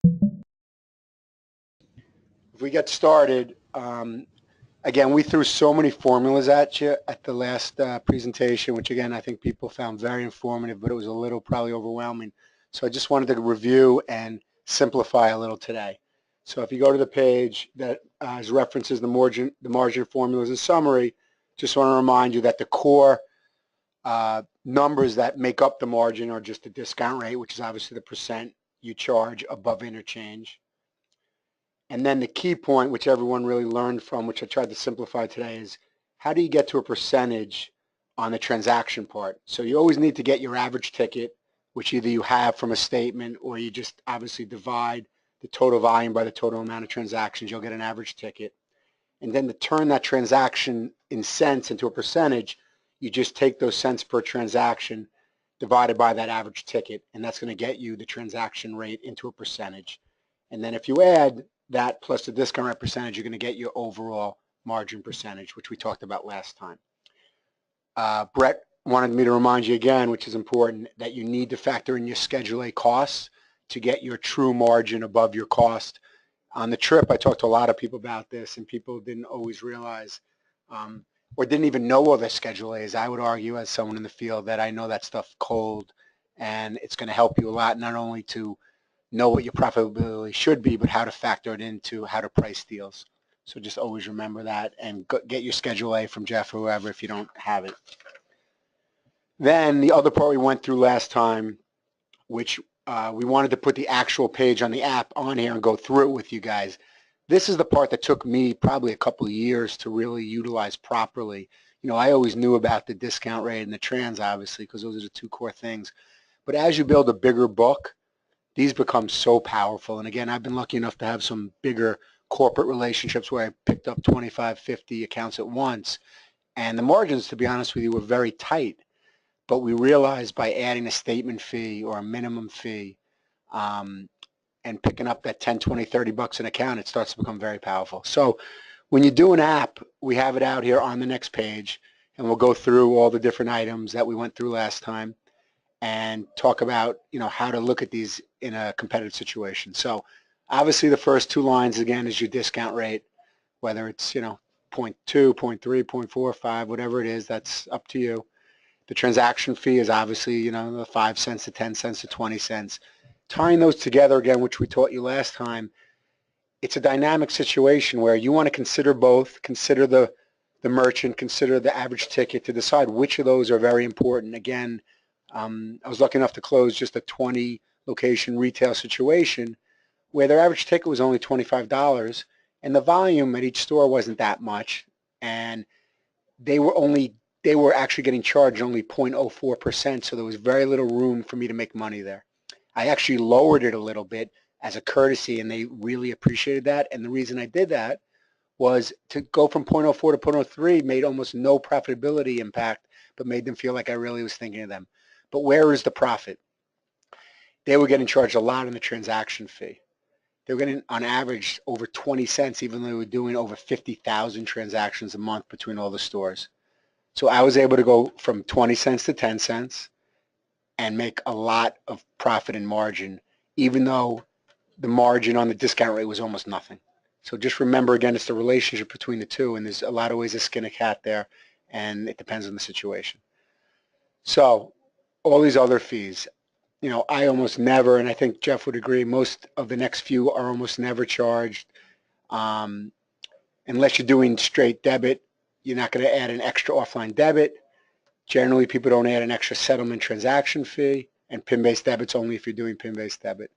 If we get started, again, we threw so many formulas at you at the last presentation, which again, I think people found very informative, but it was a little probably overwhelming. So I just wanted to review and simplify a little today. So if you go to the page that references the margin formulas and summary, just want to remind you that the core numbers that make up the margin are just the discount rate, which is obviously the percent you charge above interchange. And then the key point, which everyone really learned from, which I tried to simplify today, is how do you get to a percentage on the transaction part? So you always need to get your average ticket, which either you have from a statement or you just obviously divide the total volume by the total amount of transactions. You'll get an average ticket. And then to turn that transaction in cents into a percentage, you just take those cents per transaction divided by that average ticket, and that's going to get you the transaction rate into a percentage. And then if you add that plus the discount rate percentage, you're going to get your overall margin percentage, which we talked about last time. Brett wanted me to remind you again, which is important, that you need to factor in your Schedule A costs to get your true margin above your cost. On the trip, I talked to a lot of people about this, and people didn't always realize or didn't even know what their Schedule A is. I would argue as someone in the field that I know that stuff cold, and it's going to help you a lot, not only to know what your profitability should be, but how to factor it into how to price deals. So just always remember that and get your Schedule A from Jeff or whoever if you don't have it. Then the other part we went through last time, which we wanted to put the actual page on the app on here and go through it with you guys. This is the part that took me probably a couple of years to really utilize properly. You know, I always knew about the discount rate and the trans, obviously, because those are the two core things. But as you build a bigger book, these become so powerful. And again, I've been lucky enough to have some bigger corporate relationships where I picked up 25, 50 accounts at once. And the margins, to be honest with you, were very tight. But we realized by adding a statement fee or a minimum fee and picking up that 10, 20, 30 bucks an account, it starts to become very powerful. So when you do an app, we have it out here on the next page, and we'll go through all the different items that we went through last time and talk about, you know, how to look at these in a competitive situation. So obviously the first two lines, again, is your discount rate, whether it's, you know, 0.2, 0.3, 0.4, 5, whatever it is, that's up to you. The transaction fee is obviously, you know, the 5 cents to 10 cents to 20 cents. Tying those together again, which we taught you last time, it's a dynamic situation where you want to consider both, consider the merchant, consider the average ticket to decide which of those are very important. Again, I was lucky enough to close just a 20 location retail situation where their average ticket was only $25 and the volume at each store wasn't that much, and they were actually getting charged only 0.04%, so there was very little room for me to make money there. I actually lowered it a little bit as a courtesy, and they really appreciated that. And the reason I did that was to go from 0.04 to 0.03 made almost no profitability impact, but made them feel like I really was thinking of them. But where is the profit? They were getting charged a lot on the transaction fee. They were getting, on average, over 20 cents, even though they were doing over 50,000 transactions a month between all the stores. So I was able to go from 20 cents to 10 cents and make a lot of profit and margin, even though the margin on the discount rate was almost nothing. So just remember, again, it's the relationship between the two, and there's a lot of ways to skin a cat there, and it depends on the situation. So all these other fees, you know, I almost never, and I think Jeff would agree, most of the next few are almost never charged. Unless you're doing straight debit, you're not going to add an extra offline debit. Generally, people don't add an extra settlement transaction fee, and PIN-based debit's only if you're doing PIN-based debit.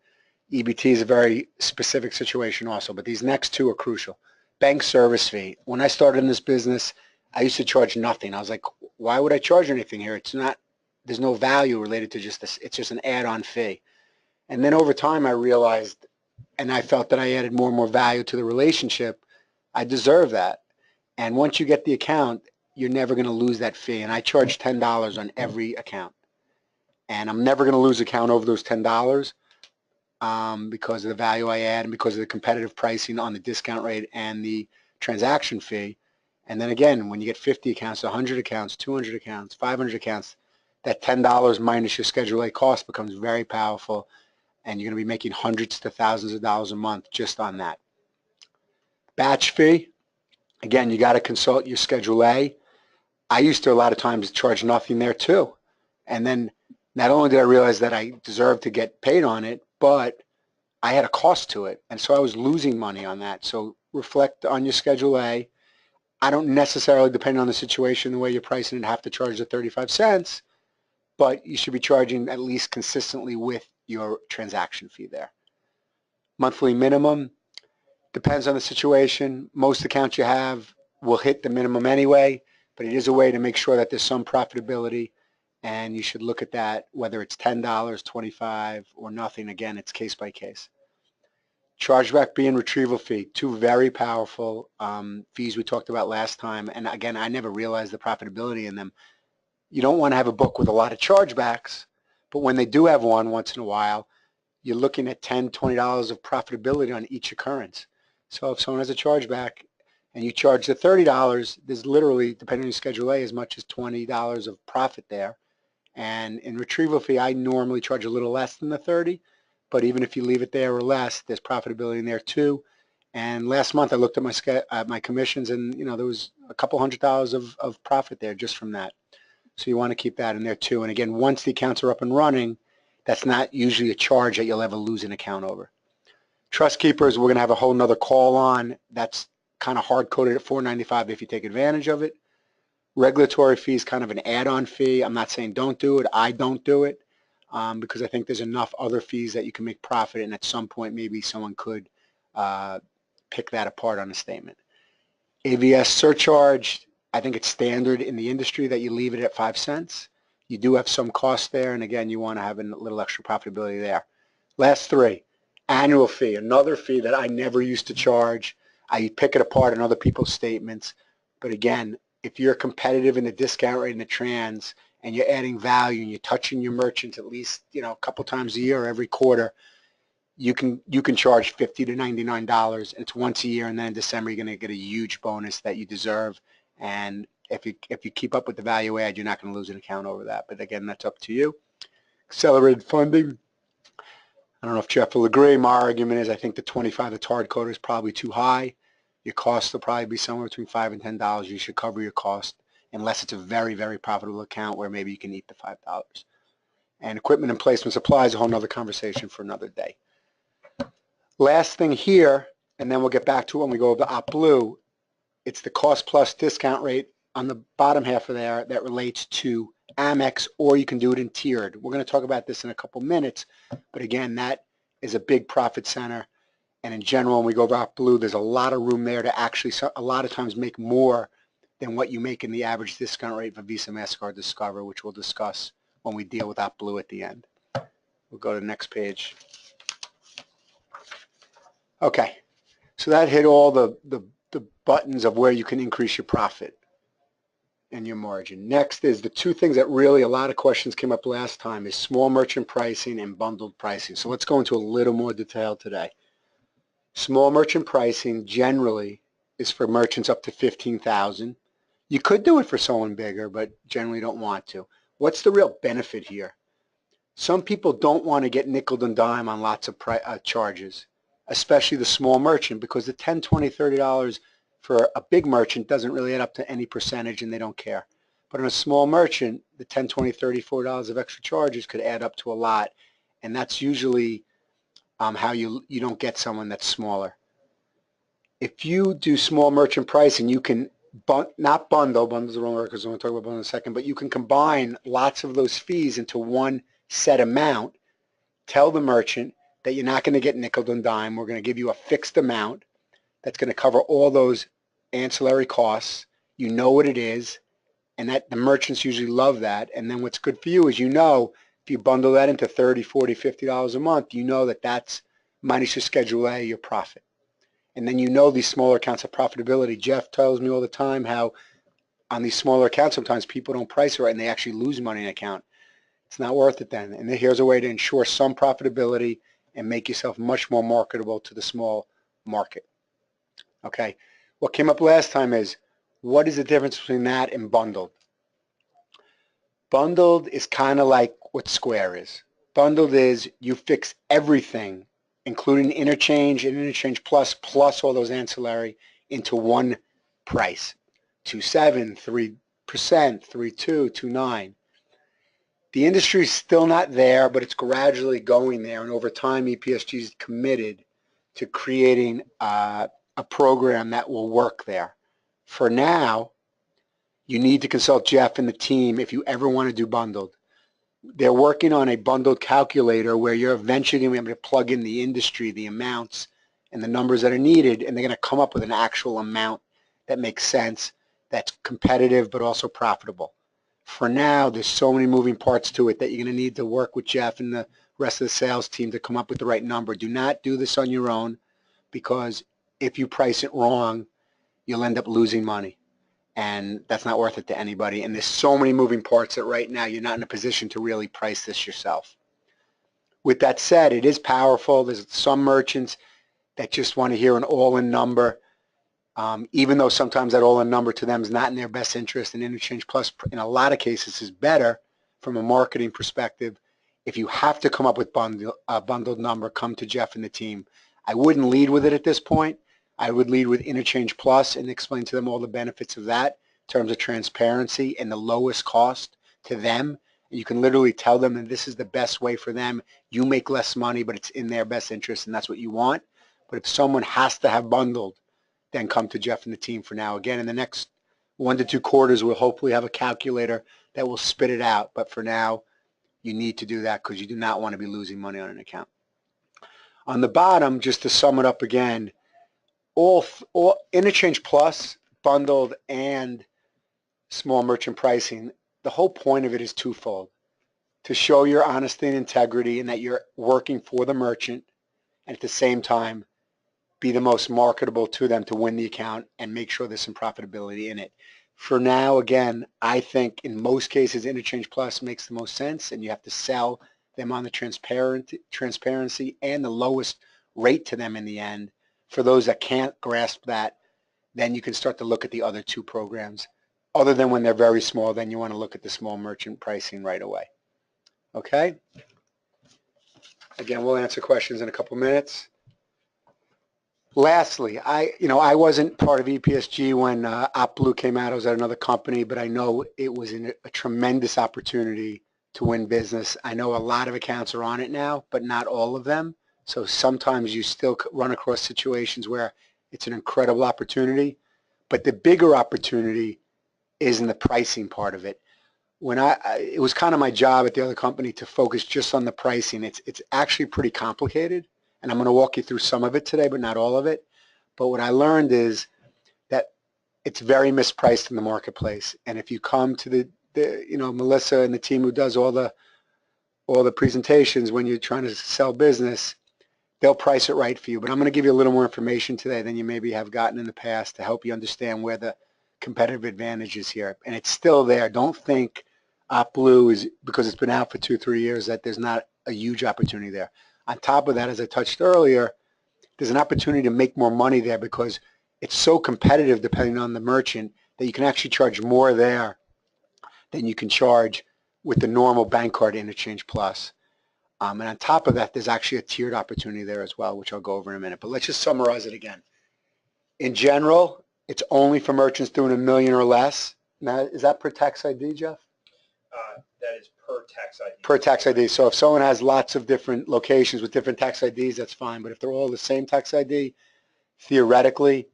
EBT is a very specific situation also, but these next two are crucial. Bank service fee. When I started in this business, I used to charge nothing. I was like, why would I charge anything here? It's not, there's no value related to just this. It's just an add-on fee. And then over time, I realized, and I felt that I added more and more value to the relationship. I deserve that. And once you get the account, you're never going to lose that fee. And I charge $10 on every account. And I'm never going to lose account over those $10 because of the value I add and because of the competitive pricing on the discount rate and the transaction fee. And then again, when you get 50 accounts, 100 accounts, 200 accounts, 500 accounts, that $10 minus your Schedule A cost becomes very powerful. and you're going to be making hundreds to thousands of dollars a month just on that. Batch fee, again, you got to consult your Schedule A. I used to a lot of times charge nothing there too. And then not only did I realize that I deserved to get paid on it, but I had a cost to it. And so I was losing money on that. So reflect on your Schedule A. I don't necessarily, depending on the situation, the way you're pricing it, have to charge the 35 cents, but you should be charging at least consistently with your transaction fee there. Monthly minimum, depends on the situation. Most accounts you have will hit the minimum anyway, but it is a way to make sure that there's some profitability, and you should look at that, whether it's $10, $25, or nothing. Again, it's case by case. Chargeback fee and retrieval fee, two very powerful fees we talked about last time. And again, I never realized the profitability in them. You don't want to have a book with a lot of chargebacks, but when they do have one once in a while, you're looking at $10, $20 of profitability on each occurrence. So if someone has a chargeback and you charge the $30, there's literally, depending on your Schedule A, as much as $20 of profit there. And in retrieval fee, I normally charge a little less than the 30, but even if you leave it there or less, there's profitability in there too. And last month I looked at my commissions, and there was a couple $100 of profit there just from that. So you want to keep that in there too. And again, once the accounts are up and running, that's not usually a charge that you'll ever lose an account over. Trust keepers, we're going to have a whole nother call on. That's kind of hard-coded at $4.95 if you take advantage of it. Regulatory fee is kind of an add-on fee. I'm not saying don't do it. I don't do it because I think there's enough other fees that you can make profit, and at some point maybe someone could pick that apart on a statement. AVS surcharge, I think it's standard in the industry that you leave it at 5 cents. You do have some cost there, and again, you want to have a little extra profitability there. Last three, annual fee, another fee that I never used to charge. I pick it apart in other people's statements, but again, if you're competitive in the discount rate and the trans, and you're adding value and you're touching your merchants at least a couple times a year or every quarter, you can charge $50 to $99, and it's once a year, and then in December you're going to get a huge bonus that you deserve. And if you keep up with the value add, you're not going to lose an account over that. But again, that's up to you. Accelerated funding. I don't know if Jeff will agree. My argument is I think the 25 that's hard coded is probably too high. Your cost will probably be somewhere between $5 and $10. You should cover your cost unless it's a very, very profitable account where maybe you can eat the $5. And equipment and placement supplies, a whole nother conversation for another day. Last thing here, and then we'll get back to it when we go over to OptBlue, it's the cost plus discount rate on the bottom half of there that relates to Amex, or you can do it in tiered. We're going to talk about this in a couple minutes, but again, that is a big profit center. And in general, when we go over OptBlue, there's a lot of room there to actually, a lot of times, make more than what you make in the average discount rate for Visa, MasterCard, Discover, which we'll discuss when we deal with OptBlue at the end. We'll go to the next page. Okay, so that hit all the buttons of where you can increase your profit and your margin. Next is the two things that really a lot of questions came up last time is small merchant pricing and bundled pricing. So let's go into a little more detail today. Small merchant pricing generally is for merchants up to 15,000. You could do it for someone bigger, but generally don't want to. What's the real benefit here? Some people don't want to get nickel and dime on lots of charges, especially the small merchant, because the $10, $20, $30 for a big merchant doesn't really add up to any percentage and they don't care. But on a small merchant, the $10, $20, $30, $40 of extra charges could add up to a lot, and that's usually how you don't get someone that's smaller. If you do small merchant pricing, you can not bundle, bundle's the wrong word because I'm going to talk about bundle in a second, but you can combine lots of those fees into one set amount. Tell the merchant that you're not going to get nickel and dime. We're going to give you a fixed amount that's going to cover all those ancillary costs. You know what it is, and that the merchants usually love that. And then what's good for you is if you bundle that into $30, $40, $50 a month, you know that that's minus your Schedule A, your profit. And then these smaller accounts have profitability. Jeff tells me all the time how on these smaller accounts sometimes people don't price it right and they actually lose money in an account. It's not worth it then. And here's a way to ensure some profitability and make yourself much more marketable to the small market. Okay, what came up last time is what is the difference between that and bundled? Bundled is kind of like what Square is. Bundled is you fix everything, including interchange and interchange plus all those ancillary into one price. 2.7, 3%, 3.2, 2.9. The industry is still not there, but it's gradually going there. And over time, EPSG is committed to creating a program that will work there. For now, you need to consult Jeff and the team if you ever want to do bundled. They're working on a bundled calculator where you're eventually going to be able to plug in the industry, the amounts, and the numbers that are needed, and they're going to come up with an actual amount that makes sense, that's competitive, but also profitable. For now, there's so many moving parts to it that you're going to need to work with Jeff and the rest of the sales team to come up with the right number. Do not do this on your own, because if you price it wrong, you'll end up losing money. And that's not worth it to anybody. And there's so many moving parts that right now you're not in a position to really price this yourself. With that said, it is powerful. There's some merchants that just want to hear an all-in number, even though sometimes that all-in number to them is not in their best interest. And Interchange Plus, in a lot of cases, is better from a marketing perspective. If you have to come up with a bundled number, come to Jeff and the team. I wouldn't lead with it at this point. I would lead with Interchange Plus and explain to them all the benefits of that in terms of transparency and the lowest cost to them. And you can literally tell them that this is the best way for them. You make less money, but it's in their best interest, and that's what you want. But if someone has to have bundled, then come to Jeff and the team for now. Again, in the next 1 to 2 quarters, we'll hopefully have a calculator that will spit it out. But for now, you need to do that because you do not want to be losing money on an account. On the bottom, just to sum it up again, all Interchange Plus, bundled, and small merchant pricing, the whole point of it is twofold: to show your honesty and integrity and that you're working for the merchant, and at the same time be the most marketable to them to win the account and make sure there's some profitability in it. For now, again, I think in most cases Interchange Plus makes the most sense, and you have to sell them on the transparency and the lowest rate to them in the end. For those that can't grasp that, then you can start to look at the other 2 programs. Other than when they're very small, then you want to look at the small merchant pricing right away. Okay? Again, we'll answer questions in a couple minutes. Lastly, I wasn't part of EPSG when OptBlue came out. I was at another company, but I know it was a tremendous opportunity to win business. I know a lot of accounts are on it now, but not all of them. So sometimes you still run across situations where it's an incredible opportunity, but the bigger opportunity is in the pricing part of it. It was kind of my job at the other company to focus just on the pricing. It's actually pretty complicated, and I'm going to walk you through some of it today, but not all of it. But what I learned is that it's very mispriced in the marketplace. And if you come to Melissa and the team who does all the presentations when you're trying to sell business, they'll price it right for you. But I'm going to give you a little more information today than you maybe have gotten in the past to help you understand where the competitive advantage is here. And it's still there. Don't think OptBlue is, because it's been out for 2-3 years, that there's not a huge opportunity there. On top of that, as I touched earlier, there's an opportunity to make more money there because it's so competitive depending on the merchant that you can actually charge more there than you can charge with the normal bank card Interchange Plus. And on top of that, there's actually a tiered opportunity there as well, which I'll go over in a minute. But let's just summarize it again. In general, it's only for merchants doing $1 million or less. Now, is that per tax ID, Jeff? That is per tax ID. Per tax ID. So if someone has lots of different locations with different tax IDs, that's fine. But if they're all the same tax ID, theoretically,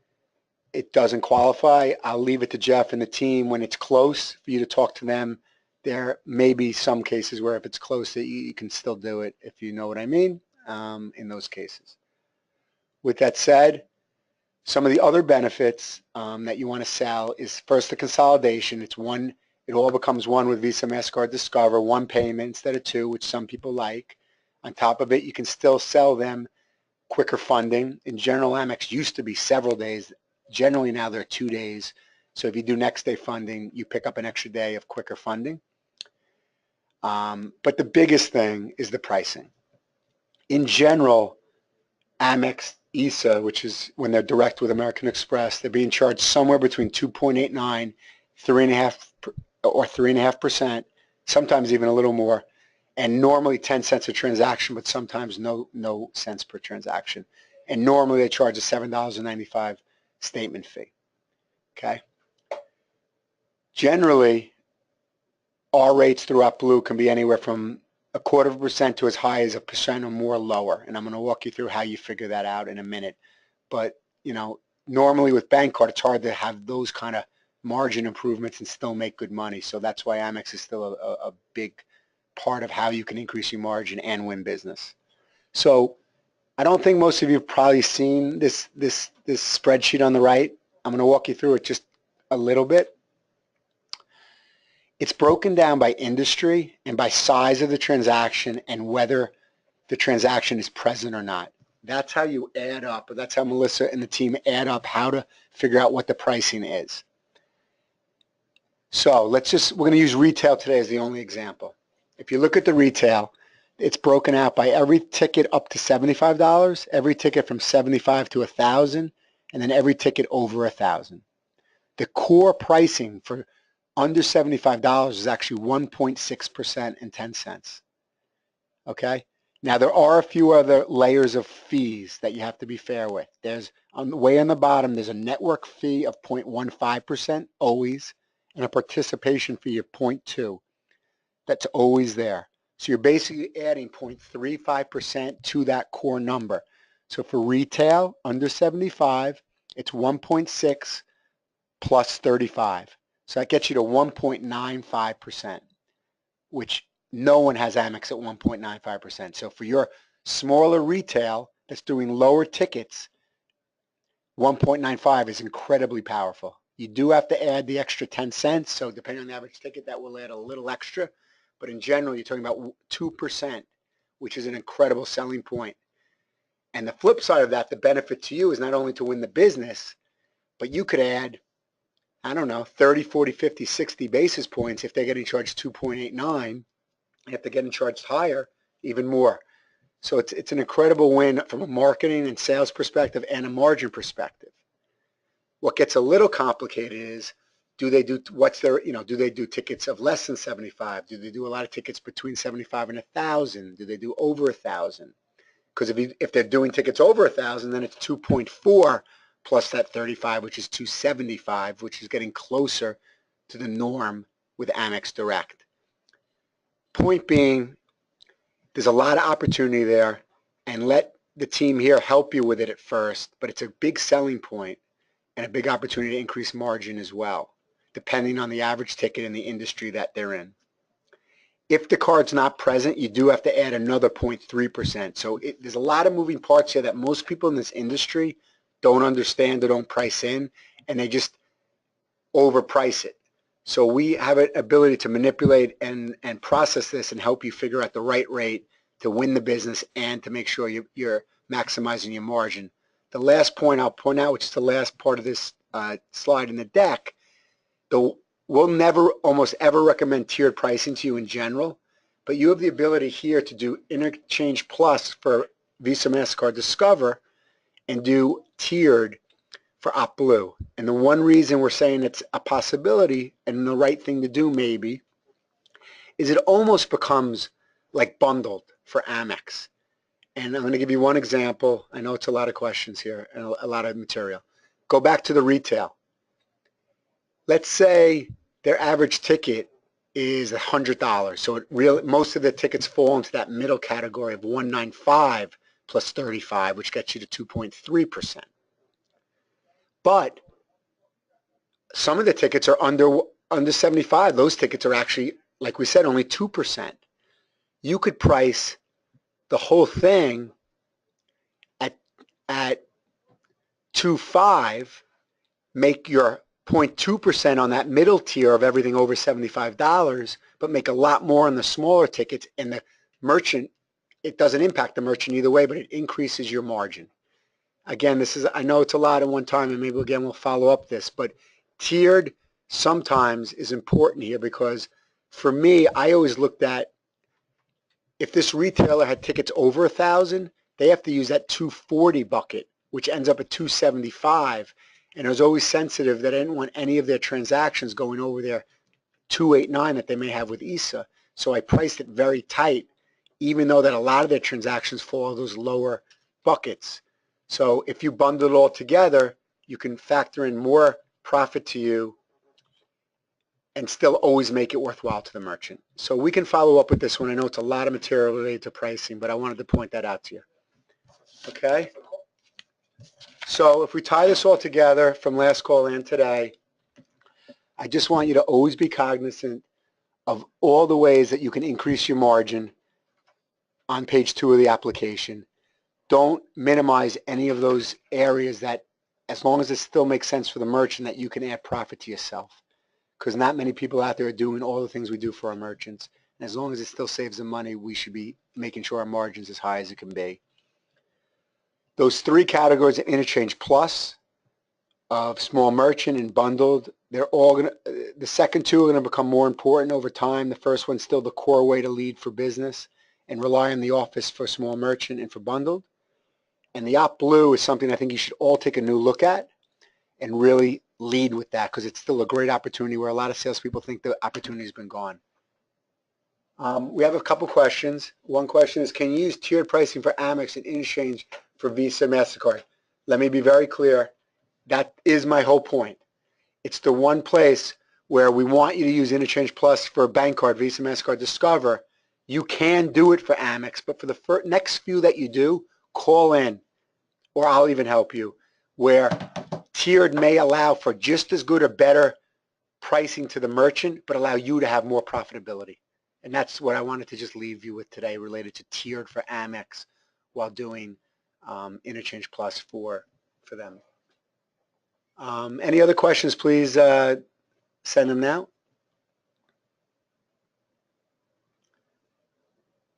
it doesn't qualify. I'll leave it to Jeff and the team when it's close for you to talk to them. There may be some cases where if it's close that you can still do it, if you know what I mean, in those cases. With that said, some of the other benefits that you want to sell is first the consolidation. It all becomes one with Visa, MasterCard, Discover, one payment instead of 2, which some people like. On top of it, you can still sell them quicker funding. In general, Amex used to be several days. Generally now they're 2 days. So if you do next day funding, you pick up an extra day of quicker funding. But the biggest thing is the pricing. In general, Amex, ISA, which is when they're direct with American Express, they're being charged somewhere between 2.89, 3.5% or 3.5%, sometimes even a little more. and normally 10 cents a transaction, but sometimes no cents per transaction. And normally they charge a $7.95 statement fee. Okay. Generally, our rates throughout Blue can be anywhere from 0.25% to as high as 1% or more lower. And I'm going to walk you through how you figure that out in a minute. But, you know, normally with bank card, it's hard to have those kind of margin improvements and still make good money. So that's why Amex is still a big part of how you can increase your margin and win business. So I don't think most of you have probably seen this spreadsheet on the right. I'm going to walk you through it just a little bit. It's broken down by industry and by size of the transaction and whether the transaction is present or not. That's how you add up, or that's how Melissa and the team add up how to figure out what the pricing is. So we're going to use retail today as the only example. If you look at the retail, it's broken out by every ticket up to $75, every ticket from $75 to $1,000, and then every ticket over $1,000. The core pricing for under $75 is actually 1.6% and 10 cents. Okay? Now, there are a few other layers of fees that you have to be fair with. There's, way on the bottom, there's a network fee of 0.15% always, and a participation fee of 0.2%. That's always there. So you're basically adding 0.35% to that core number. So for retail, under 75, it's 1.6 plus 35. So that gets you to 1.95%, which no one has Amex at 1.95%. So for your smaller retail that's doing lower tickets, 1.95 is incredibly powerful. You do have to add the extra 10 cents. So depending on the average ticket, that will add a little extra. But in general, you're talking about 2%, which is an incredible selling point. And the flip side of that, the benefit to you is not only to win the business, but you could add, I don't know, 30, 40, 50, 60 basis points if they're getting charged 2.89. And if they're getting charged higher, even more. So it's an incredible win from a marketing and sales perspective and a margin perspective. What gets a little complicated is, do they do tickets of less than 75? Do they do a lot of tickets between 75 and 1,000? Do they do over 1,000? Because if they're doing tickets over 1,000, then it's 2.4 plus that 35, which is 275, which is getting closer to the norm with Amex Direct. Point being, there's a lot of opportunity there, and let the team here help you with it at first, but it's a big selling point and a big opportunity to increase margin as well, depending on the average ticket in the industry that they're in. If the card's not present, you do have to add another 0.3%. So there's a lot of moving parts here that most people in this industry don't understand or don't price in, and they just overprice it. So we have an ability to manipulate and process this and help you figure out the right rate to win the business and to make sure you're maximizing your margin. The last point I'll point out, which is the last part of this slide in the deck, we'll never almost ever recommend tiered pricing to you in general, but you have the ability here to do Interchange Plus for Visa, MasterCard Discover and do tiered for OptBlue. And the one reason we're saying it's a possibility and the right thing to do maybe is it almost becomes like bundled for Amex. And I'm going to give you one example. I know it's a lot of questions here and a lot of material. Go back to the retail. Let's say their average ticket is $100. So most of the tickets fall into that middle category of 195 plus 35, which gets you to 2.3%. But some of the tickets are under 75. Those tickets are actually, like we said, only 2%. You could price the whole thing at 2.5, make your 0.2% on that middle tier of everything over $75, but make a lot more on the smaller tickets, and the merchant, it doesn't impact the merchant either way, but it increases your margin. Again, I know it's a lot at one time, and maybe again we'll follow up this, but tiered sometimes is important here because for me, I always looked at if this retailer had tickets over 1,000, they have to use that 240 bucket, which ends up at 275. And I was always sensitive that I didn't want any of their transactions going over their 289 that they may have with ISA. So I priced it very tight even though that a lot of their transactions fall in those lower buckets. So if you bundle it all together, you can factor in more profit to you and still always make it worthwhile to the merchant. So we can follow up with this one. I know it's a lot of material related to pricing, but I wanted to point that out to you. Okay? So if we tie this all together from last call and today, I just want you to always be cognizant of all the ways that you can increase your margin on page 2 of the application. Don't minimize any of those areas that, as long as it still makes sense for the merchant, that you can add profit to yourself. Because not many people out there are doing all the things we do for our merchants. And as long as it still saves them money, we should be making sure our margin's as high as it can be. Those 3 categories of interchange plus, of small merchant and bundled, they're all going to, the second 2 are going to become more important over time. The first one's still the core way to lead for business and rely on the office for small merchant and for bundled. And the OptBlue is something I think you should all take a new look at and really lead with that, because it's still a great opportunity where a lot of salespeople think the opportunity has been gone. We have a couple questions. One question is, can you use tiered pricing for Amex and interchange for Visa, MasterCard? Let me be very clear. That is my whole point. It's the one place where we want you to use Interchange Plus for bank card, Visa, MasterCard, Discover. You can do it for Amex, but for the next few that you do, call in, or I'll even help you, where tiered may allow for just as good or better pricing to the merchant, but allow you to have more profitability. And that's what I wanted to just leave you with today related to tiered for Amex while doing Interchange Plus for them. Any other questions, please send them now.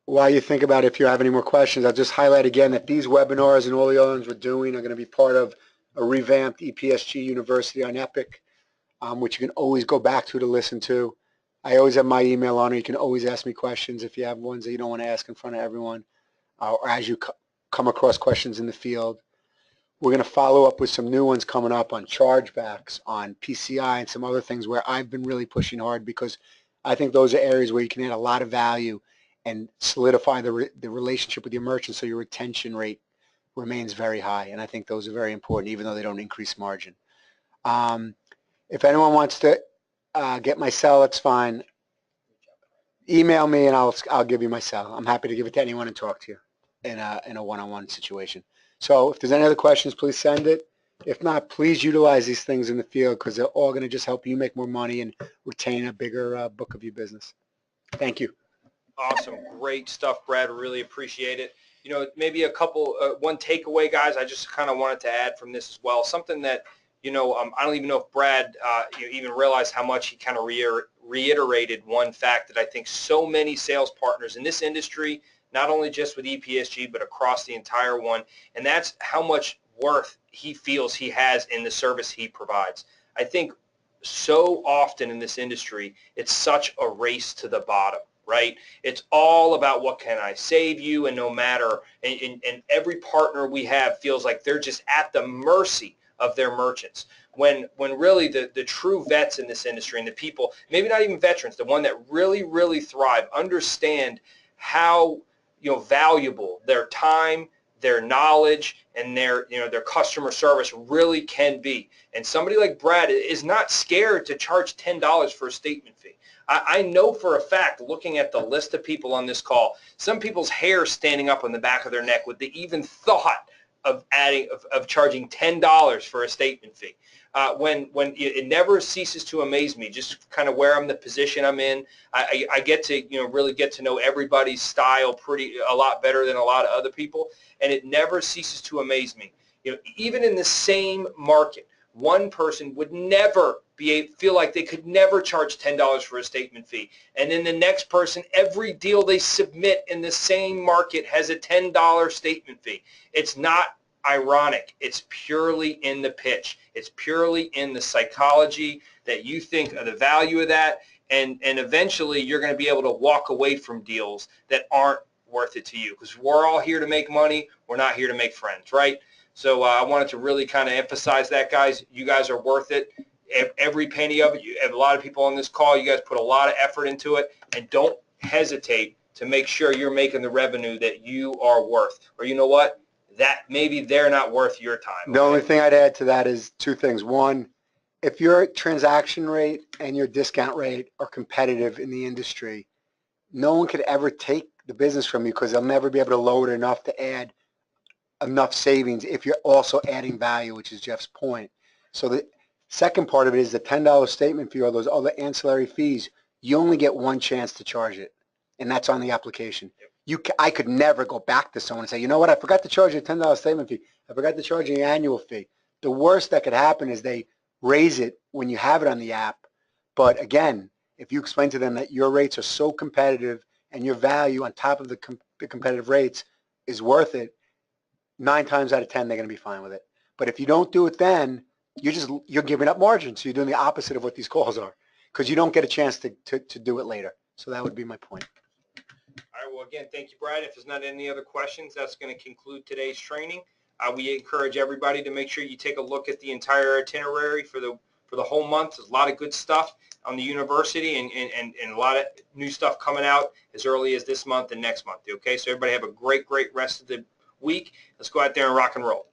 While you think about it, if you have any more questions, I'll just highlight again that these webinars and all the other ones we're doing are going to be part of a revamped EPSG University on Epic, which you can always go back to listen to. I always have my email on it. You can always ask me questions if you have ones that you don't want to ask in front of everyone, or as you come across questions in the field. We're going to follow up with some new ones coming up on chargebacks, on PCI, and some other things where I've been really pushing hard, because I think those are areas where you can add a lot of value and solidify the relationship with your merchant so your retention rate remains very high. And I think those are very important, even though they don't increase margin. If anyone wants to get my cell, that's fine. Email me and I'll give you my cell. I'm happy to give it to anyone and talk to you in a one-on-one situation. So if there's any other questions, please send it. If not, please utilize these things in the field, because they're all going to just help you make more money and retain a bigger book of your business. Thank you. Awesome. Great stuff, Brad. Really appreciate it. You know, maybe a couple, one takeaway, guys, I just kind of wanted to add from this as well. Something that, you know, I don't even know if Brad you even realized how much he kind of reiterated one fact that I think so many sales partners in this industry, not only just with EPSG, but across the entire one, and that's how much worth he feels he has in the service he provides. I think so often in this industry, it's such a race to the bottom, right? It's all about what can I save you, and no matter, and every partner we have feels like they're just at the mercy of their merchants. When really the true vets in this industry, and the people, maybe not even veterans, the one that really, really thrive, understand how, you know, valuable their time, their knowledge, and their, you know, their customer service really can be. And somebody like Brad is not scared to charge $10 for a statement fee. I know for a fact, looking at the list of people on this call, some people's hair standing up on the back of their neck with the even thought of charging $10 for a statement fee. When it never ceases to amaze me, just kind of where I'm, the position I'm in. I get to, you know, really get to know everybody's style a lot better than a lot of other people, and it never ceases to amaze me. You know, even in the same market, one person would never feel like they could never charge $10 for a statement fee, and then the next person, every deal they submit in the same market has a $10 statement fee. It's not ironic. It's purely in the pitch. It's purely in the psychology that you think of the value of that, and eventually you're going to be able to walk away from deals that aren't worth it to you, because we're all here to make money. We're not here to make friends, right? So I wanted to really kind of emphasize that, guys. You guys are worth it. Every penny of it. You have a lot of people on this call. You guys put a lot of effort into it, and don't hesitate to make sure you're making the revenue that you are worth. Or you know what? That maybe they're not worth your time. The only thing I'd add to that is two things. One, if your transaction rate and your discount rate are competitive in the industry, no one could ever take the business from you because they'll never be able to lower it enough to add enough savings if you're also adding value, which is Jeff's point. So the second part of it is the $10 statement fee or those other ancillary fees. You only get one chance to charge it, and that's on the application. I could never go back to someone and say, you know what, I forgot to charge you a $10 statement fee. I forgot to charge you an annual fee. The worst that could happen is they raise it when you have it on the app. But again, if you explain to them that your rates are so competitive and your value on top of the competitive rates is worth it, 9 times out of 10, they're going to be fine with it. But if you don't do it then, you're giving up margin. So you're doing the opposite of what these calls are because you don't get a chance to do it later. So that would be my point. All right, well, again, thank you, Brad. If there's not any other questions, that's going to conclude today's training. We encourage everybody to make sure you take a look at the entire itinerary for the whole month. There's a lot of good stuff on the university and a lot of new stuff coming out as early as this month and next month. Okay, so everybody have a great rest of the week. Let's go out there and rock and roll.